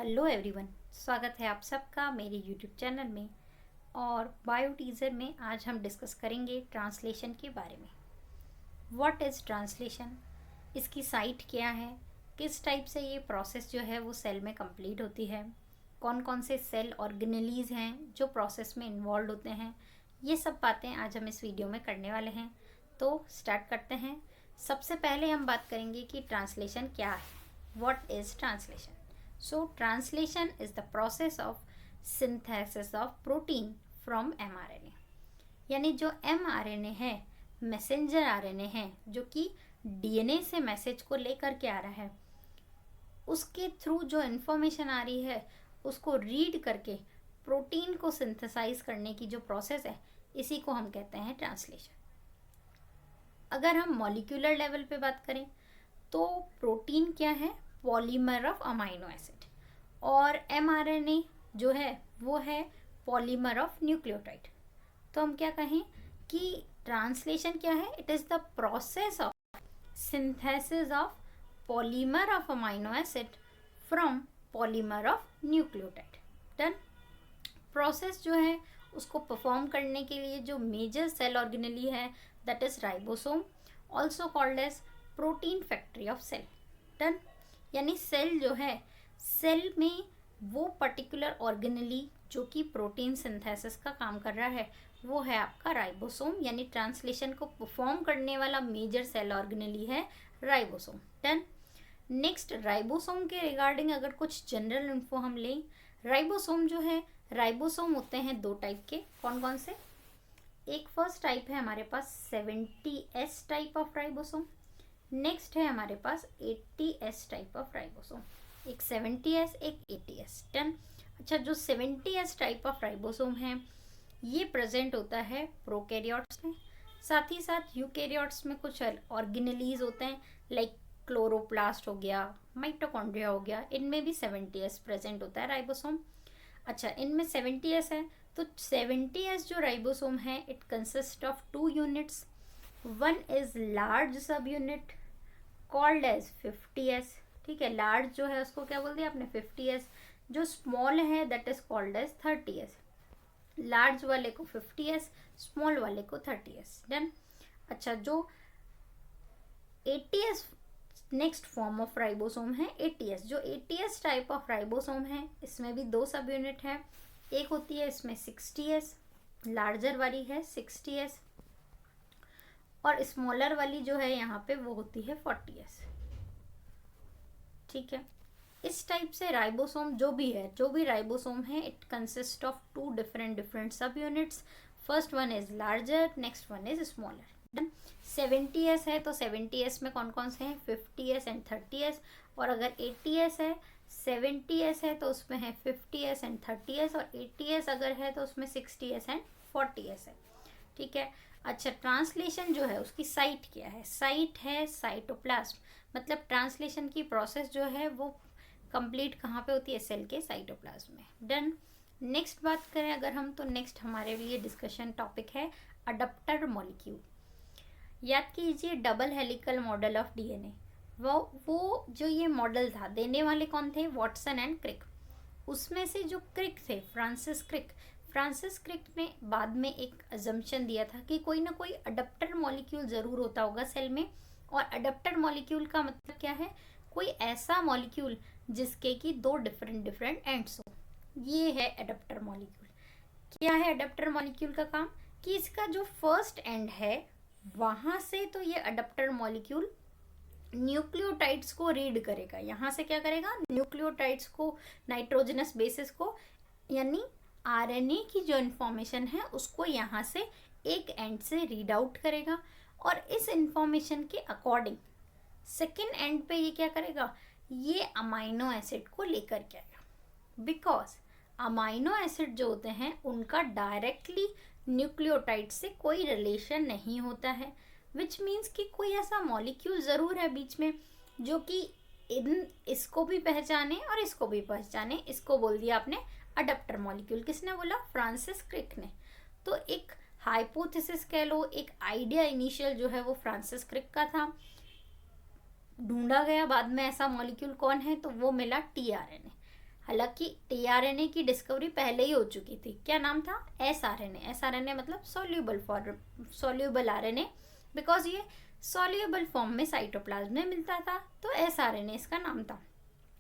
Hello everyone, स्वागत है आप सबका मेरे यूट्यूब चैनल में। और बायो टीज़र में आज हम डिस्कस करेंगे ट्रांसलेशन के बारे में। व्हाट इज़ ट्रांसलेशन, इसकी साइट क्या है, किस टाइप से ये प्रोसेस जो है वो सेल में कंप्लीट होती है, कौन कौन से सेल ऑर्गेनेलीज हैं जो प्रोसेस में इन्वॉल्व होते हैं, ये सब बातें आज हम इस वीडियो में करने वाले हैं। तो स्टार्ट करते हैं। सबसे पहले हम बात करेंगे कि ट्रांसलेशन क्या है। What is translation? So translation is the process of synthesis of protein from mRNA। यानी जो mRNA है, मैसेंजर RNA है, जो कि DNA से मैसेज को लेकर के आ रहा है, उसके थ्रू जो इन्फॉर्मेशन आ रही है उसको रीड करके प्रोटीन को सिंथेसाइज करने की जो प्रोसेस है, इसी को हम कहते हैं ट्रांसलेशन। अगर हम मॉलिक्यूलर लेवल पे बात करें तो प्रोटीन क्या है? Polymer of amino acid. और mRNA जो है वो है पॉलीमर ऑफ न्यूक्लियोटाइड। तो हम क्या कहें कि ट्रांसलेशन क्या है? It is the process of synthesis of polymer of amino acid from polymer of nucleotide. Done. Process जो है उसको परफॉर्म करने के लिए जो मेजर सेल ऑर्गेनेली है, that is ribosome, also called as protein factory of cell. Done. यानी cell जो है, सेल में वो पर्टिकुलर ऑर्गेनेली जो कि प्रोटीन सिंथेसिस का काम कर रहा है वो है आपका राइबोसोम। यानी ट्रांसलेशन को परफॉर्म करने वाला मेजर सेल ऑर्गेनेली है राइबोसोम। डन। नेक्स्ट, राइबोसोम के रिगार्डिंग अगर कुछ जनरल इन्फो हम लें, राइबोसोम जो है, राइबोसोम होते हैं दो टाइप के। कौन कौन से? एक फर्स्ट टाइप है हमारे पास 70S type of ribosome. Next है हमारे पास 80S टाइप ऑफ राइबोसोम। एक 70S, एक 80S। डन। अच्छा, जो 70S टाइप ऑफ राइबोसोम है ये प्रेजेंट होता है प्रोकैरियोट्स में। साथ ही साथ यूकैरियोट्स में कुछ ऑर्गेनेलीज होते हैं, लाइक क्लोरोप्लास्ट हो गया, माइटोकॉन्ड्रिया हो गया, इनमें भी 70S प्रेजेंट होता है राइबोसोम। अच्छा, इनमें 70S है तो 70S जो राइबोसोम है it consist of 2 units. One is large sub unit called as 50S। ठीक है, लार्ज जो है उसको क्या बोल दिया आपने? 50S। जो स्मॉल है that is called as 30S। Large वाले को 50S, स्मॉल वाले को 30S। डन। अच्छा, जो 80S next form of ribosome है 80S। जो 80S टाइप ऑफ राइबोसोम है इसमें भी 2 सब यूनिट है। एक होती है इसमें 60S, लार्जर वाली है 60S, और स्मॉलर वाली जो है यहाँ पे वो होती है 40S। ठीक है, इस टाइप से राइबोसोम जो भी राइबोसोम है इट कंसिस्ट ऑफ 2 डिफरेंट सब units. First one is larger, next one is smaller. Done. 70S है तो 70S में कौन कौन से हैं? 50S and 30S। और अगर 80S है, 70S है तो उसमें है 50S एंड 30S, और 80S अगर है तो उसमें 60S एंड 40S है। ठीक है। अच्छा, ट्रांसलेशन जो है उसकी साइट क्या है? साइट है साइटोप्लाज्म। मतलब ट्रांसलेशन की प्रोसेस जो है वो कंप्लीट कहाँ पे होती है? सेल के साइटोप्लाज्म में। डन। नेक्स्ट बात करें अगर हम, तो नेक्स्ट हमारे लिए डिस्कशन टॉपिक है अडप्टर मॉलिक्यूल। याद कीजिए double helical model of DNA। वो जो ये मॉडल था, देने वाले कौन थे? Watson and Crick. उसमें से जो क्रिक थे, फ्रांसिस क्रिक ने बाद में एक अजम्पशन दिया था कि कोई ना कोई अडप्टर मॉलिक्यूल ज़रूर होता होगा सेल में। और अडप्टर मॉलिक्यूल का मतलब क्या है? कोई ऐसा मॉलिक्यूल जिसके कि 2 डिफरेंट एंड्स हो, ये है अडप्टर मॉलिक्यूल। क्या है अडप्टर मॉलिक्यूल का काम? कि इसका जो फर्स्ट एंड है वहाँ से तो ये अडप्टर मॉलिक्यूल न्यूक्लियोटाइड्स को रीड करेगा। यहाँ से क्या करेगा? न्यूक्लियोटाइड्स को, नाइट्रोजनस बेसिस को, यानी RNA की जो इन्फॉर्मेशन है उसको यहाँ से एक एंड से रीड आउट करेगा, और इस इंफॉर्मेशन के अकॉर्डिंग सेकेंड एंड पे ये क्या करेगा? ये अमाइनो एसिड को लेकर के आएगा। बिकॉज अमाइनो एसिड जो होते हैं उनका डायरेक्टली न्यूक्लियोटाइड से कोई रिलेशन नहीं होता है, विच मीन्स कि कोई ऐसा मॉलिक्यूल ज़रूर है बीच में जो कि इसको भी पहचाने और इसको भी पहचाने। इसको बोल दिया आपने अडप्टर मॉलिक्यूल। किसने बोला? फ्रांसिस क्रिक ने। तो एक हाइपोथेसिस कह लो, एक आइडिया इनिशियल जो है वो फ्रांसिस क्रिक का था। ढूंढा गया बाद में ऐसा मॉलिक्यूल कौन है, तो वो मिला tRNA। हालांकि टीआरएनए की डिस्कवरी पहले ही हो चुकी थी। क्या नाम था? एसआरएनए। एसआरएनए मतलब सॉल्यूबल आरएनए, बिकॉज ये सॉल्यूबल फॉर्म में साइटोप्लाज्म में मिलता था, तो एसआरएनए इसका नाम था।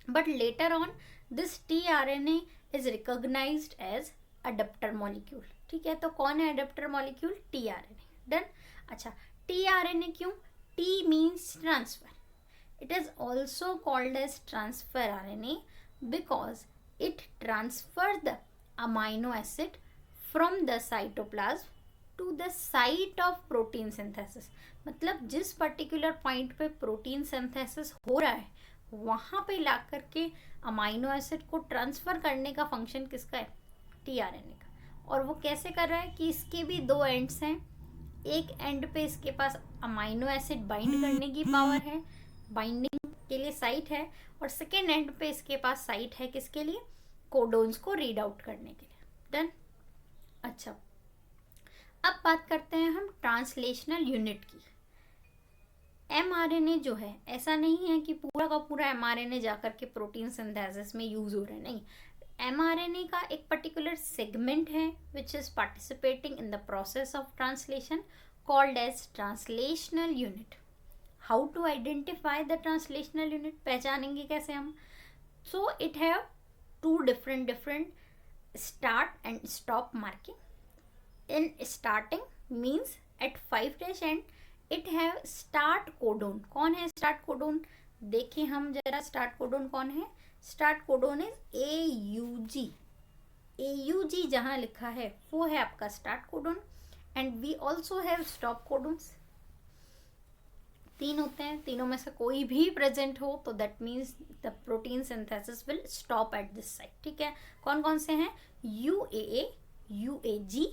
But later on this tRNA is recognised as adapter molecule. ठीक है, तो कौन है अडेप्टर मॉलिक्यूल? टीआरएनए। डन। अच्छा, टीआरएनए क्यों? T means transfer. It is also called as transfer RNA because it transfers the amino acid from the cytoplasm to the site of protein synthesis. मतलब जिस particular point पे protein synthesis हो रहा है वहाँ पे ला करके अमाइनो एसिड को ट्रांसफर करने का फंक्शन किसका है? टीआरएनए का। और वो कैसे कर रहा है कि इसके भी दो एंड्स हैं। एक एंड पे इसके पास अमाइनो एसिड बाइंड करने की पावर है, बाइंडिंग के लिए साइट है, और सेकेंड एंड पे इसके पास साइट है किसके लिए? कोडोन्स को रीड आउट करने के लिए। डन। अच्छा, अब बात करते हैं हम ट्रांसलेशनल यूनिट की। एमआरएनए जो है, ऐसा नहीं है कि पूरा का पूरा एमआरएनए जाकर के प्रोटीन सिंथेसिस में यूज हो रहा है, नहीं। एमआरएनए का एक पर्टिकुलर सेगमेंट है which is participating in the process of translation called as translational unit. How to identify the translational unit? पहचानेंगे कैसे हम? So it have two different start and stop marking. In starting means at 5' and it have start codon. कौन है start codon? देखिए हम जरा, start codon कौन है? Start codon is AUG। AUG जहां लिखा है वो है आपका start codon. And we also have stop codons. तीन होते हैं, तीनों में से कोई भी प्रेजेंट हो तो that means the protein synthesis will stop at this site. ठीक है, कौन कौन से हैं? UAA, UAG,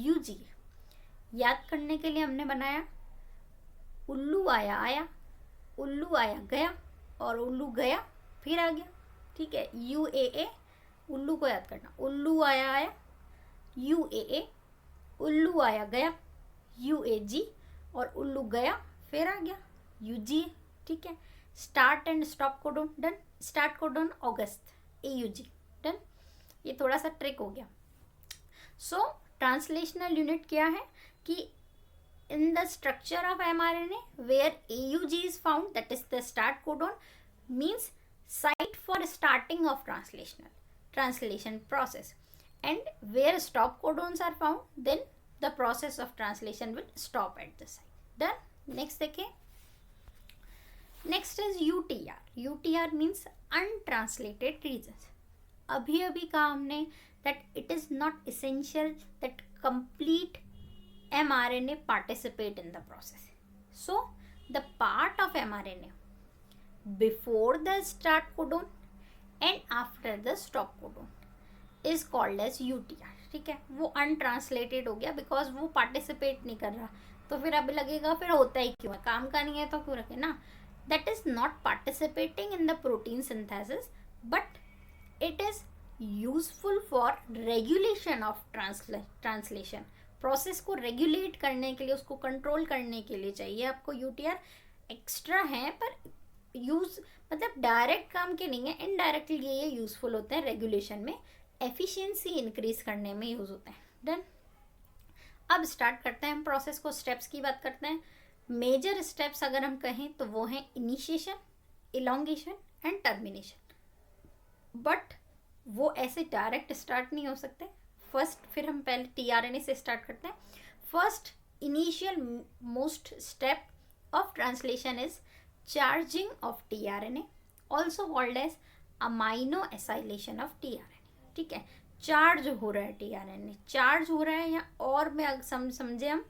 UG। याद करने के लिए हमने बनाया उल्लू आया, उल्लू आया गया, और उल्लू गया फिर आ गया। ठीक है, UAA, उल्लू को याद करना, उल्लू आया, UAA, उल्लू आया गया, UAG, और उल्लू गया फिर आ गया, UG। ठीक है, start and stop codon. Done. Start codon August, AUG। Done. ये थोड़ा सा ट्रिक हो गया। सो ट्रांसलेशनल यूनिट क्या है कि in the structure of mRNA where AUG is found, that is the start codon, means site for starting of translation process, and where stop codons are found, then the process of translation will stop at the site. Done. Next देखिए, next is UTR. UTR means untranslated regions. अभी कहा हमने that it is not essential that complete mRNA participate in the process. So the part of mRNA before the start codon and after the stop codon is called as UTR. ठीक है, वो untranslated हो गया because वो participate नहीं कर रहा। तो फिर अब लगेगा फिर होता ही क्यों है, काम का नहीं है तो क्यों रखे ना। That is not participating in the protein synthesis, but it is useful for regulation of translation. Process को रेगुलेट करने के लिए, उसको कंट्रोल करने के लिए चाहिए आपको यूटीआर। एक्स्ट्रा है पर यूज मतलब डायरेक्ट काम के नहीं है, इनडायरेक्टली ये यूजफुल होते हैं रेगुलेशन में, एफिशिएंसी इंक्रीज करने में यूज होते हैं। डन। अब स्टार्ट करते हैं हम प्रोसेस को, स्टेप्स की बात करते हैं। मेजर स्टेप्स अगर हम कहें तो वो हैं initiation, elongation and termination. But वो ऐसे डायरेक्ट स्टार्ट नहीं हो सकते। फर्स्ट फिर हम पहले टीआरएनए से स्टार्ट करते हैं। First initial most step of translation is charging of tRNA, also called as amino acylation of tRNA. ठीक है, चार्ज हो रहा है टीआरएनए, चार्ज हो रहा है, या और में समझे हम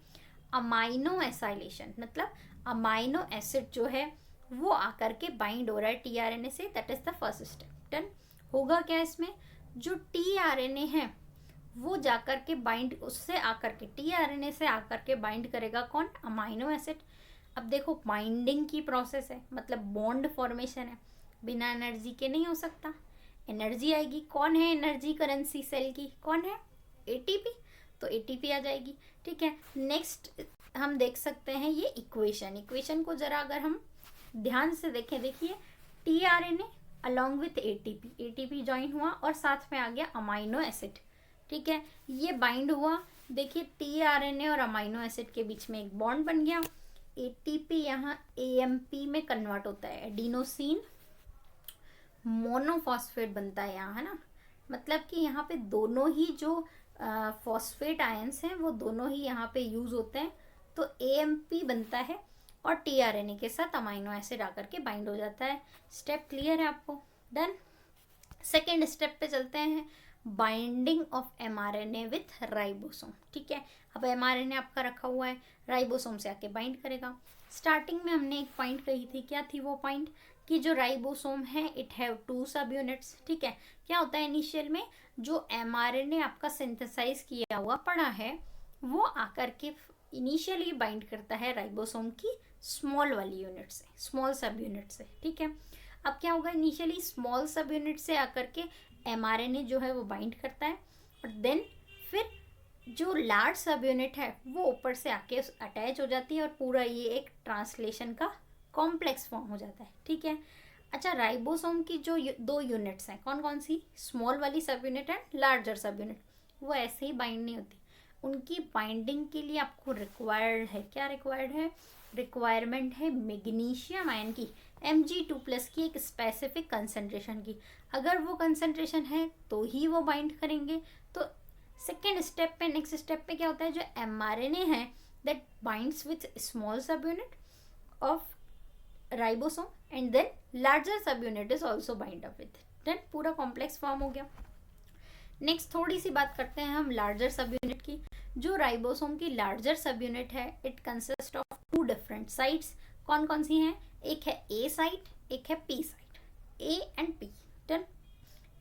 अमाइनो एसाइलेशन मतलब अमाइनो एसिड जो है वो आकर के बाइंड हो रहा है टीआरएनए से। That is the first step. Done. होगा क्या इसमें? जो टीआरएनए है वो जाकर के बाइंड, उससे आकर के टीआरएनए से आकर के बाइंड करेगा कौन? Amino acid. अब देखो बाइंडिंग की प्रोसेस है, मतलब बॉन्ड फॉर्मेशन है, बिना एनर्जी के नहीं हो सकता। एनर्जी आएगी, कौन है एनर्जी करेंसी सेल की? कौन है? एटीपी। तो एटीपी आ जाएगी। ठीक है, नेक्स्ट हम देख सकते हैं ये इक्वेशन को जरा अगर हम ध्यान से देखें, देखिए tRNA along with ATP, ATP join हुआ और साथ में आ गया अमाइनो एसिड। ठीक है, ये बाइंड हुआ, देखिए टीआरएनए और अमाइनो एसिड के बीच में एक बॉन्ड बन गया, एटीपी यहाँ एएमपी में कन्वर्ट होता है, एडिनोसिन मोनोफॉस्फेट बनता है यहाँ, है ना। मतलब कि यहाँ पे दोनों ही जो फॉस्फेट आयंस हैं वो दोनों ही यहाँ पे यूज होते हैं, तो एएमपी बनता है और टीआरएनए के साथ अमाइनो एसिड आकर के बाइंड हो जाता है। स्टेप क्लियर है आपको? डन। सेकेंड स्टेप पे चलते हैं, binding of mRNA with ribosome. ठीक है, अब एमआरएनए आपका रखा हुआ है, राइबोसोम से आके बाइंड करेगा। स्टार्टिंग में हमने एक पॉइंट कही थी, क्या थी वो पॉइंट, कि जो राइबोसोम है इट हैव 2 सब यूनिट्स। ठीक है, क्या होता है इनिशियल में जो एमआरएनए आपका सिंथेसाइज किया हुआ पड़ा है वो आकर के इनिशियली बाइंड करता है राइबोसोम की स्मॉल वाली यूनिट से, स्मॉल सब यूनिट से। ठीक है, अब क्या होगा, इनिशियली स्मॉल सब यूनिट से आकर के एमआरएनए जो है वो बाइंड करता है और देन फिर जो लार्ज सब यूनिट है वो ऊपर से आके अटैच हो जाती है और पूरा ये एक ट्रांसलेशन का कॉम्प्लेक्स फॉर्म हो जाता है। ठीक है, अच्छा राइबोसोम की जो 2 यूनिट्स हैं, कौन कौन सी, स्मॉल वाली सब unit and larger sub unit, वो ऐसे ही बाइंड नहीं होती। उनकी बाइंडिंग के लिए आपको रिक्वायर्ड है, क्या रिक्वायर्ड है, रिक्वायरमेंट है मैग्नीशियम आयन की, Mg2+ की एक स्पेसिफिक कंसंट्रेशन की। अगर वो कंसंट्रेशन है तो ही वो बाइंड करेंगे। तो सेकेंड स्टेप पे, नेक्स्ट स्टेप पे क्या होता है, जो एमआरएनए है that binds with small sub unit of ribosome and then larger sub unit is also bind up with, then पूरा कॉम्प्लेक्स फॉर्म हो गया। नेक्स्ट थोड़ी सी बात करते हैं हम लार्जर सब यूनिट की। जो राइबोसोम की लार्जर सब यूनिट है it consist of 2 different sites. कौन कौन सी हैं, एक है ए साइट, एक है P site, A and P. Done.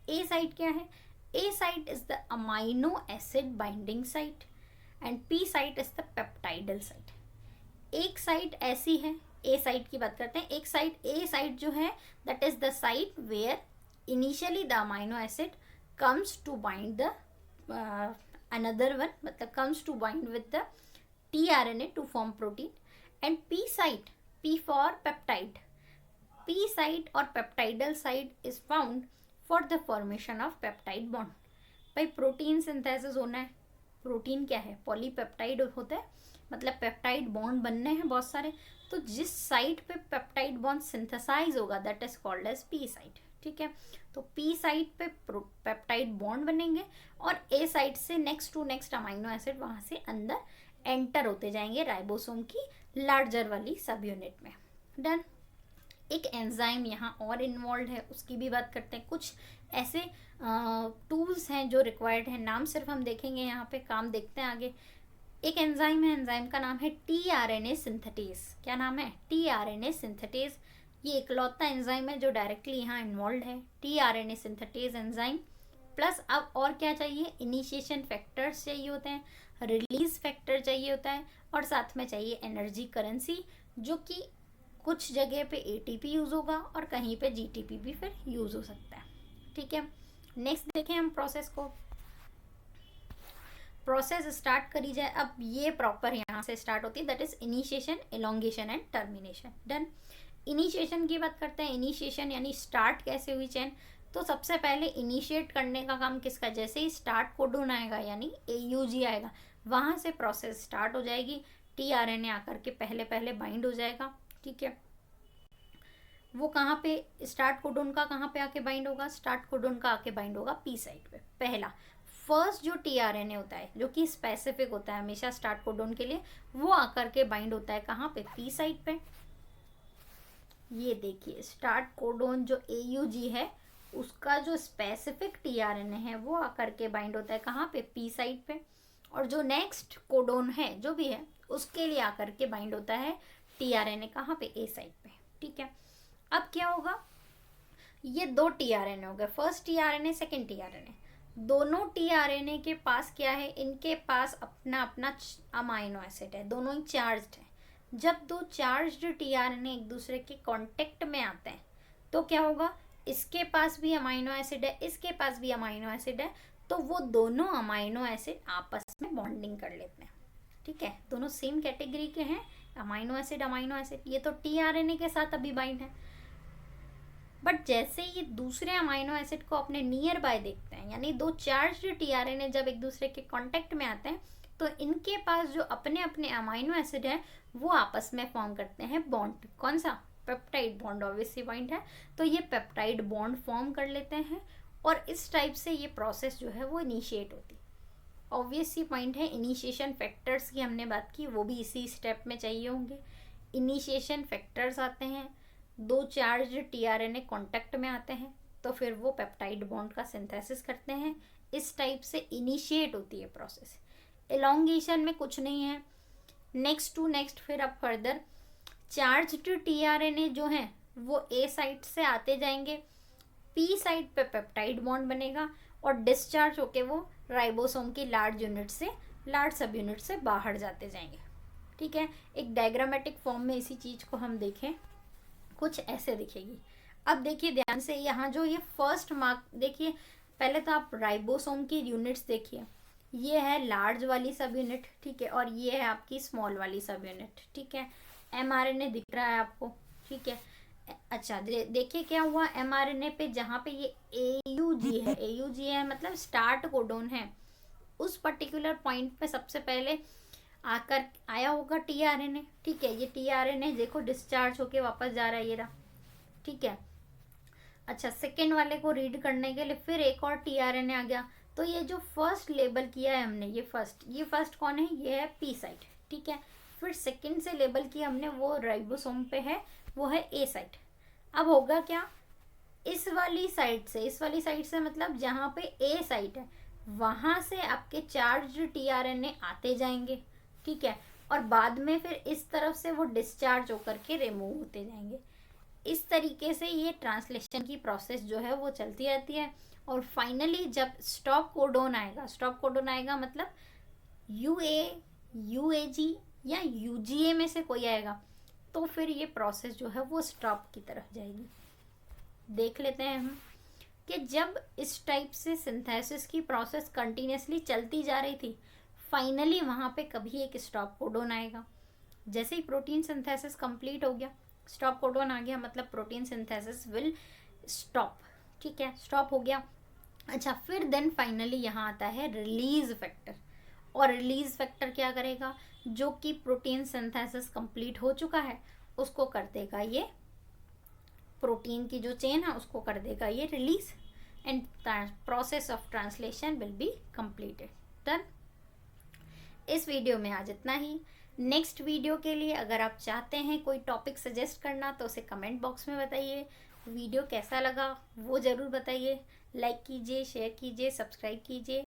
A site क्या है, A site is the amino acid binding site and P site is the peptidyl site. एक साइट ऐसी है, ए साइट की बात करते हैं, एक साइट ए साइट जो है that is the site where initially the amino acid comes to bind the another one, मतलब comes to bind with the tRNA to form protein. And P site, P for peptide, P site और peptidal site is found for the formation of peptide bond. भाई protein synthesis होना है, protein क्या है, polypeptide होता है, मतलब peptide bond बनने हैं बहुत सारे, तो जिस साइट पे पेप्टाइड बॉन्ड सिंथेसाइज होगा that is called as P site. ठीक है, तो पी साइट पे पेप्टाइड बॉन्ड बनेंगे और ए साइट से next to next amino acid वहां से अंदर एंटर होते जाएंगे राइबोसोम की लार्जर वाली सब यूनिट में। डन। एक एंजाइम यहाँ और इन्वॉल्व है, उसकी भी बात करते हैं। कुछ ऐसे टूल्स हैं जो रिक्वायर्ड है, नाम सिर्फ हम देखेंगे यहाँ पे, काम देखते हैं आगे। एक एंजाइम है, एंजाइम का नाम है टीआरएनए सिंथेटेज। क्या नाम है, टीआरएनए सिंथेटेज। ये इकलौता एंजाइम है जो डायरेक्टली यहाँ इन्वॉल्व है, टीआरएनए सिंथेटेज एंजाइम। प्लस अब और क्या चाहिए, इनिशिएशन फैक्टर्स चाहिए होते हैं, रिलीज फैक्टर चाहिए होता है और साथ में चाहिए एनर्जी करेंसी, जो कि कुछ जगह पे एटीपी यूज होगा और कहीं पे जीटीपी भी फिर यूज हो सकता है। ठीक है, नेक्स्ट देखें हम प्रोसेस को। प्रोसेस स्टार्ट करी जाए, अब ये प्रॉपर यहाँ से स्टार्ट होती है, that is initiation, elongation and termination. Done. Initiation की बात करते हैं। इनिशिएशन यानी स्टार्ट कैसे हुई चेन, तो सबसे पहले इनिशिएट करने का काम किसका, जैसे ही स्टार्ट कोडोन आएगा यानी AUG आएगा, वहां से प्रोसेस स्टार्ट हो जाएगी। टीआरएनए आकर के पहले पहले बाइंड हो जाएगा। ठीक है, वो कहाँ पे, स्टार्ट कोडोन का कहाँ पे आके बाइंड होगा, स्टार्ट कोडोन का आके बाइंड होगा पी साइट पे। पहला फर्स्ट जो टीआरएनए होता है जो कि स्पेसिफिक होता है हमेशा स्टार्ट कोडोन के लिए, वो आकर के बाइंड होता है कहाँ पे, पी साइट पे। ये देखिए स्टार्ट कोडोन जो AUG है उसका जो स्पेसिफिक टीआरएनए है वो आकर के बाइंड होता है कहाँ पे, पी साइट पे। और जो नेक्स्ट कोडोन है जो भी है उसके लिए आकर के बाइंड होता है टीआरएनए कहाँ पे, ए साइट पे। ठीक है, अब क्या होगा, ये 2 टीआरएनए हो गए, फर्स्ट टीआरएनए सेकेंड टीआरएनए। दोनों टीआरएनए के पास क्या है, इनके पास अपना अपना अमाइनो एसिड है, दोनों ही चार्ज्ड है। जब 2 चार्ज्ड टीआरएनए एक दूसरे के कांटेक्ट में आते हैं तो क्या होगा, इसके पास भी अमाइनो एसिड है, इसके पास भी अमाइनो एसिड है, तो वो दोनों अमाइनो एसिड आपस में बॉन्डिंग कर लेते हैं। ठीक है, दोनों सेम कैटेगरी के हैं, अमाइनो एसिड। ये तो टीआरएनए के साथ अभी बाइंड है। बट जैसे ये दूसरे अमाइनो एसिड को अपने नियर बाय देखते हैं, यानी दो चार्ज्ड टीआरएनए जब एक दूसरे के कांटेक्ट में आते हैं तो इनके पास जो अपने अपने अमाइनो एसिड है वो आपस में फॉर्म करते हैं बॉन्ड। कौन सा? पेप्टाइड बॉन्ड, ऑब्वियसली पॉइंट है। तो ये पेप्टाइड बॉन्ड फॉर्म कर लेते हैं और इस टाइप से ये प्रोसेस जो है वो इनिशिएट होती है। ऑब्वियसली पॉइंट है, इनिशिएशन फैक्टर्स की हमने बात की, वो भी इसी स्टेप में चाहिए होंगे। इनिशिएशन फैक्टर्स आते हैं, दो चार्ज टीआरएनए कांटेक्ट में आते हैं तो फिर वो पेप्टाइड बॉन्ड का सिंथेसिस करते हैं। इस टाइप से इनिशिएट होती है प्रोसेस। एलोंगेशन में कुछ नहीं है, नेक्स्ट टू नेक्स्ट फिर अब फर्दर चार्ज्ड टीआरएनए जो हैं वो ए साइट से आते जाएंगे, पी साइट पे पेप्टाइड बॉन्ड बनेगा और डिस्चार्ज होके वो राइबोसोम की लार्ज यूनिट से, लार्ज सब यूनिट से बाहर जाते जाएंगे। ठीक है, एक डायग्रामेटिक फॉर्म में इसी चीज को हम देखें, कुछ ऐसे दिखेगी। अब देखिए ध्यान से, यहाँ जो ये फर्स्ट मार्क देखिए, पहले तो आप राइबोसोम की यूनिट्स देखिए, ये है लार्ज वाली सब यूनिट, ठीक है, और ये है आपकी स्मॉल वाली सब यूनिट, ठीक है। एमआरएनए दिख रहा है आपको, ठीक है। अच्छा देखिए क्या हुआ एमआरएनए पे, जहाँ पे ये एयूजी है, एयूजी है मतलब स्टार्ट कोडोन है, उस पर्टिकुलर पॉइंट पे सबसे पहले आकर आया होगा टीआरएनए, ठीक है। ये टीआरएनए देखो डिस्चार्ज होके वापस जा रहा है, ये रहा, ठीक है। अच्छा सेकेंड वाले को रीड करने के लिए फिर एक और टीआरएनए आ गया, तो ये जो फर्स्ट लेबल किया है हमने, ये फर्स्ट कौन है? ये है पी साइट, ठीक है। फिर सेकेंड से लेबल किया हमने, वो राइबोसोम पे है, वो है ए साइट। अब होगा क्या, इस वाली साइड से मतलब जहाँ पे ए साइट है वहां से आपके चार्ज टीआरएनए आते जाएंगे, ठीक है, और बाद में फिर इस तरफ से वो डिस्चार्ज होकर के रिमूव होते जाएंगे। इस तरीके से ये ट्रांसलेशन की प्रोसेस जो है वो चलती रहती है। और फाइनली जब स्टॉप कोडोन आएगा मतलब यूए, यूएजी या यूजीए में से कोई आएगा, तो फिर ये प्रोसेस जो है वो स्टॉप की तरफ जाएगी। देख लेते हैं हम कि जब इस टाइप से सिंथेसिस की प्रोसेस कंटिन्यूसली चलती जा रही थी, फाइनली वहाँ पे कभी एक स्टॉप कोडोन आएगा। जैसे ही प्रोटीन सिंथेसिस कंप्लीट हो गया, स्टॉप कोडोन आ गया, मतलब प्रोटीन सिंथेसिस विल स्टॉप, ठीक है, स्टॉप हो गया। अच्छा फिर देन फाइनली यहाँ आता है रिलीज फैक्टर, और रिलीज फैक्टर क्या करेगा, जो कि प्रोटीन सिंथेसिस कंप्लीट हो चुका है उसको कर देगा, ये प्रोटीन की जो चेन है उसको कर देगा ये release, and process of translation will be completed, done. इस वीडियो में आज इतना ही। नेक्स्ट वीडियो के लिए अगर आप चाहते हैं कोई टॉपिक सजेस्ट करना तो उसे कमेंट बॉक्स में बताइए। वीडियो कैसा लगा वो ज़रूर बताइए, लाइक कीजिए, शेयर कीजिए, सब्सक्राइब कीजिए।